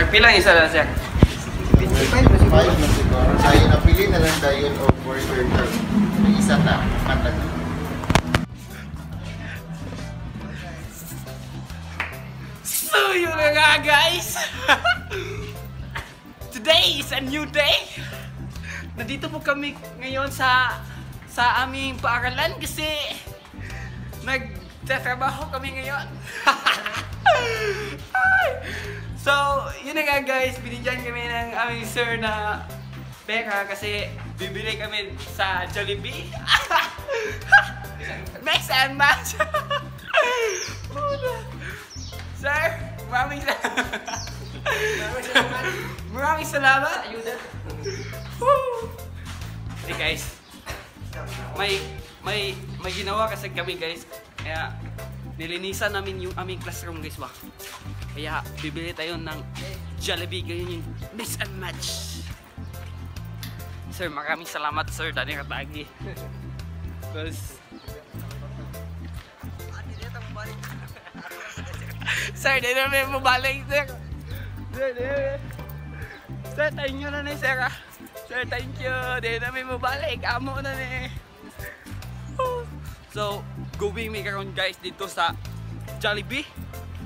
Pilang isa lang sir? 25 na siguro. Kaya napili na lang dayon o burger lang. May isa na, matag. So yun na nga guys! Today is a new day! Nandito po kami ngayon sa aming paaralan kasi nagtatrabaho kami ngayon. So, yun na nga guys, binigyan kami ng aming sir na pera kasi bibili kami sa Jollibee. Mix and match! Sir, maraming salamat. Hey guys, may ginawa kasi kami guys. Kaya nilinisan namin yung aming classroom guys ba. Kaya bibili tayo ng Jollibee ganyan yung mix and match. Sir, maraming salamat sir, Dani Katagi. Sir, di namin mabalik sir. Sir, thank you na ni sir. Sir, thank you. Di namin mabalik. Amo na ni. So, going me karon guys dito sa Jollibee.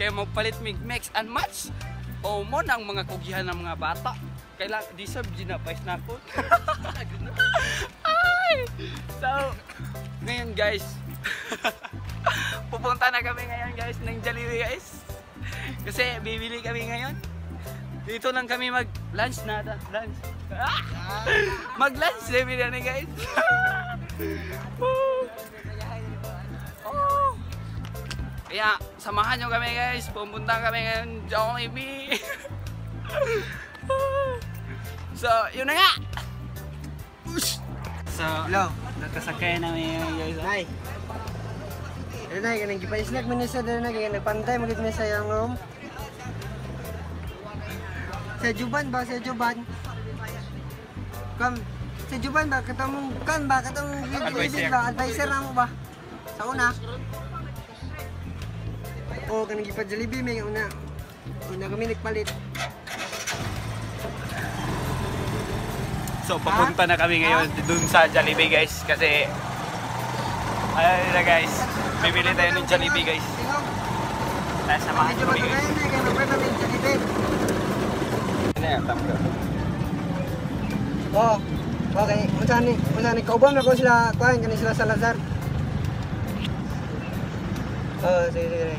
Kaya magpalit mig mix and match. O mo nang mga kugihan ng mga bata. Kailangan deserve ginapais na ako. So, ngayon guys. Pupunta na kami ngayon guys ng Jollibee guys. Kasi bibili kami ngayon. Dito lang kami mag-lunch na. Lunch. Mag-lunch na ni guys. Kaya samahan nyo kami guys. Pupunta kami ngayon Jollibee. So, yun na nga. So, hello. Nakasakay namin guys. Nay. Nay, kanang gipa-snack man sa dala na kaya nagpantay magit na sa yang room. Sa Juban ba? Sa Juban? Kam, sa Juban ba? Katong advisor ba? Advisor na mo ba? Sa una? O, kanang gipa-Jollibee may una. Una kami nagpalit. So, papunta na kami ngayon dun sa Jollibee guys. Kasi, ayun na guys. Bibili tayo ng Jollibee guys. Tayo sa mga Jollibee guys. Oh, okay. Unsa ni kauban na ko sila kuan kani sila Salazar. Oh, sige.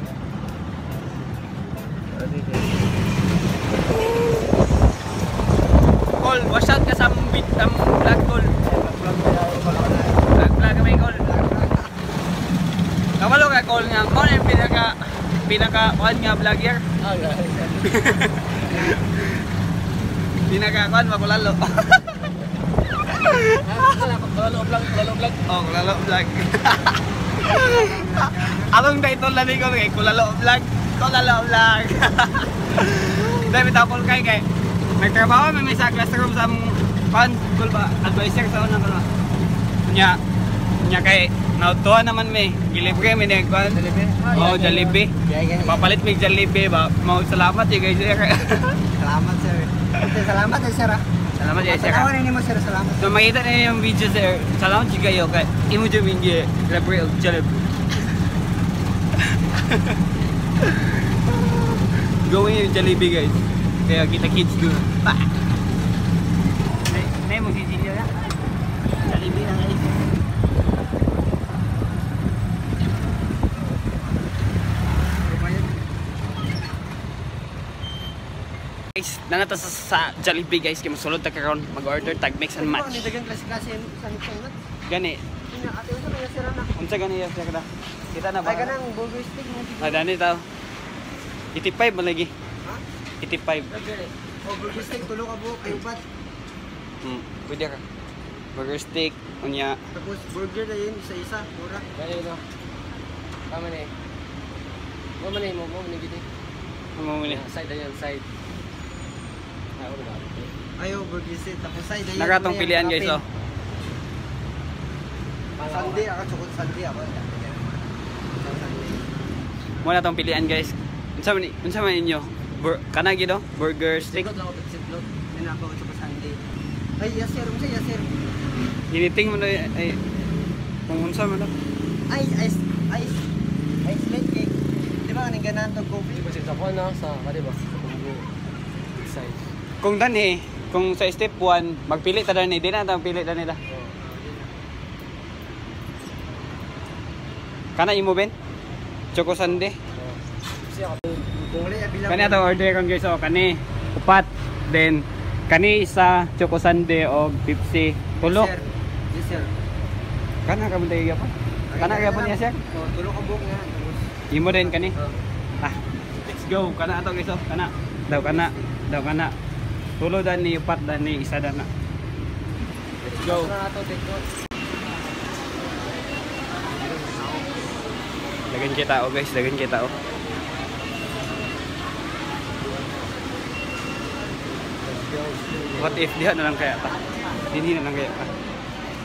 Call, watch out ka sa vlog call. Vlog kami call. Kamalo ka call nga. Call yung pinaka kuan nga vlogger. Pinaka kuan makulalo. Kulalo vlog. Oh, kulalo vlog. Anong title na ko kay kulalo vlog? Kulalo vlog. Dahil bitapol kay nagtrabaho may sa classroom sa kuan kul ba advisor sa una kuno. Nya kay nautuhan naman may gilibre may kuan. Oh, Jollibee. Papalit mig Jollibee ba. Mau salamat guys sir. Salamat sir. Salamat sir. Salamat sir. Tawarin mo sir, salamat. So makita niyo yung video sir. Salamat jud kayo kay imo jud mingi libre og Jollibee. Going yung Jollibee guys. Kaya kita kids doon. May mo sisilyo na. Jollibee na guys. Guys, nangata sa Jollibee guys. Kaya masulod na karon mag-order tag mix and match. Ano dagang klase-klase sa mix-and-match? Gani. Ate unsa may sir na? Unsa gani ya sir kada? Kita na ba? Ay kanang burger stick mo. Dani taw. 85 man lagi. Ha? 85. Oh, burger stick tulo ka buok kay upat. Pwede ka. Burger stick, unya. Tapos burger na yun isa-isa, mura. Kaya ito. Tama na eh. Mo ni gini. Ano mo ni? Side na yan, side. Ayo burger stick tapos side na yun. Nakatong pilihan guys oh. Sunday ako chukot Sunday ako. Muna tong pilihan guys. Unsa man inyo? kana gido burger steak. Siklot lang ako, siklot. Nanakaw ito pa Sunday. Ay, yes sir. Ano siya, yes sir? Giniting mo na ay kung unsa man lang. Ice late cake. Di ba kanang ganahan to coffee? Di ba siya sa kuha na sa, di ba? Sa Kumbu. Side. Kung dani, kung sa step 1, magpili ta dani, di na ta magpili dani da. Kana imo ben? Choco sundae. Siya ako. Kung wala, bilang. Kani ato order kang guys, oh, kani upat, then kani isa choco sundae og Pepsi. Tulo. Yes sir. Yes sir. Kana ka bunday gyapon. Kana gyapon niya sir. Oh, tulo ka buhok nga. Tapos, Imo din kani. Ah, let's go. Kana ato guys, oh, kana. Daw kana. Tulo dan ni upat dan ni isa dan na. Let's go. Tara na ito, siklot. Dagan kita oh guys, dagan kita oh. What if diha na lang kaya ta? Dinhi na lang kaya ta.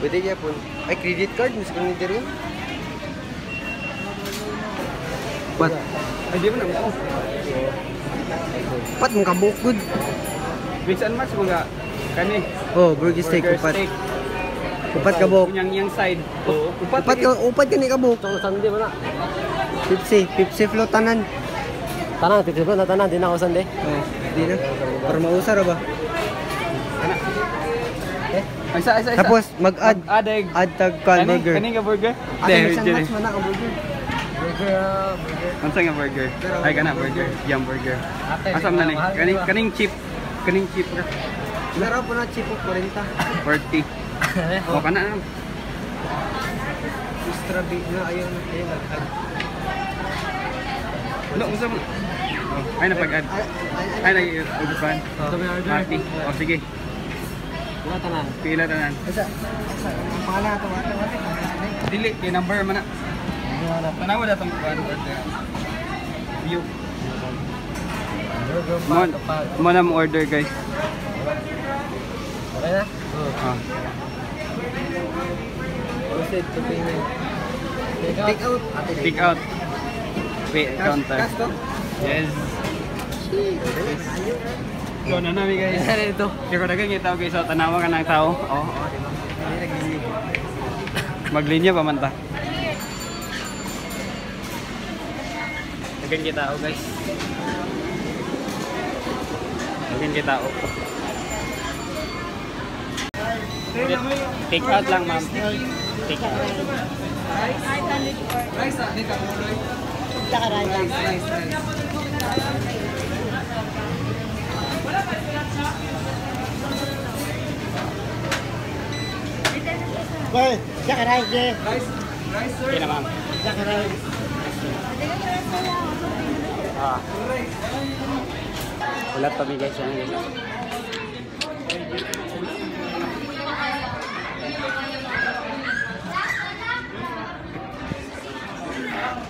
pwede kaya po. Ay, credit card. Mas kung hindi rin. Pat. Ay di mo na mo. Pat, mong kabukod. Mix and match mga kani. Oh, burger steak. Upat. Upat ka buhok. Yang side. Oo, Upat ka ni kabuk. Choco sundae mo na. Pepsi float tanan. Tanang, titipon na tanan, di na ako sundae. Oh, di na. Para mausar ba? Isa. Tapos mag-add add tag kan burger. Kani nga burger? Ay, isang match man na ang burger. Burger. Unsa nga burger? Ay kana burger, yum burger. Ate, Asam na ni? mahal, Kaning di ba? kaning cheap. Kaning cheap ra. Meron po na chip of 40. 40. O kana na. Extra big na ayun mag-add. Ano unsa mo? Oh, ay napag-add. Ay nag-uban. Party. O sige. Wala tanan. Pila tanan. Asa pangalan ato wala. Dili kay number man na. Tanawa da tong kuan order. View. Mo na mo order guys. Okay na? Ah. Proceed to payment. Take out. Take out. Pay counter. Cash to? Yes. Go na namin guys. Ito. Kaya ko dagang yung tao guys, so tanawa ka ng tao. Oh. Maglinya pa man ta. Dagang kita tao guys. Dagang kita tao. Take out lang ma'am. Take out. Boy, jakaray ke. Okay na ma'am. Jakaray. Ah. Ulat pa mi guys yan guys.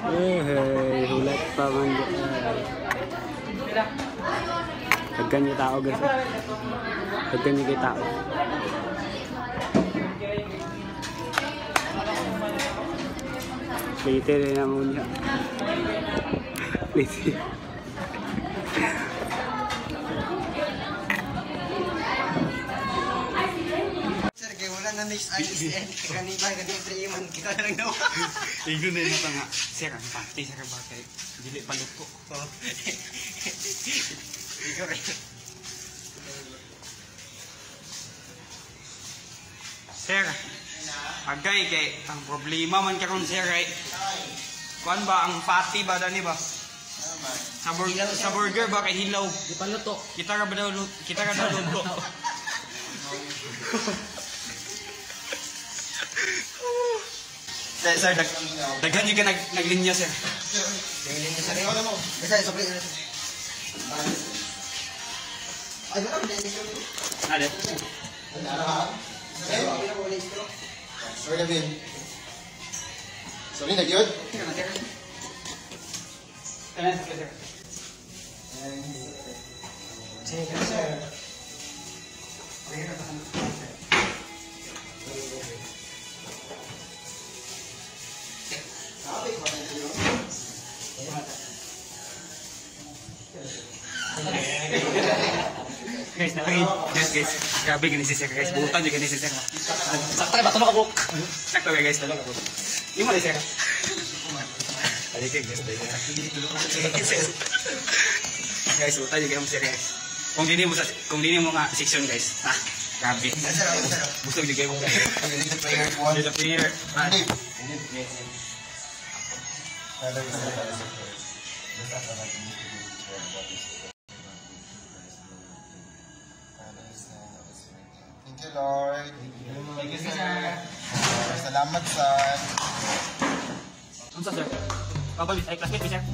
Hey, ulat pa man yan. Daggan niyo tao guys. Daggan niyo kay tao. Later na muna. Later. Sir, kaya wala na next ISN. Kanibay, kanibay, kita na lang daw. Igo na yung nga. Sir, ang pati sir ba kay dili paluto. Igo rin. Sir, agay kay ang problema man karon sir ay kuan ba ang pati ba dani ba? Sa burger ba kay hilaw? Di pa luto. Kita ka daw luto. Sir, daghan niyo ka naglinya sir. Isa, sobri. Ade. Sorry na, Vin. Sorry na, Gyud. Guys, nalagi. Guys. Grabe gani si sir guys. Buutan juga ni si sir. Sakto ba tulog ako? Sakto ba guys, tulog ako. Imo ni sir. Balik guys. Guys, buutan juga mo sir guys. Kung dini mo nga section guys. Ah, grabe. Busog juga mo guys. The player. Thank you, Lord. Thank you, sir. Salamat, son. Unsa sir? Ay classmate mi sir.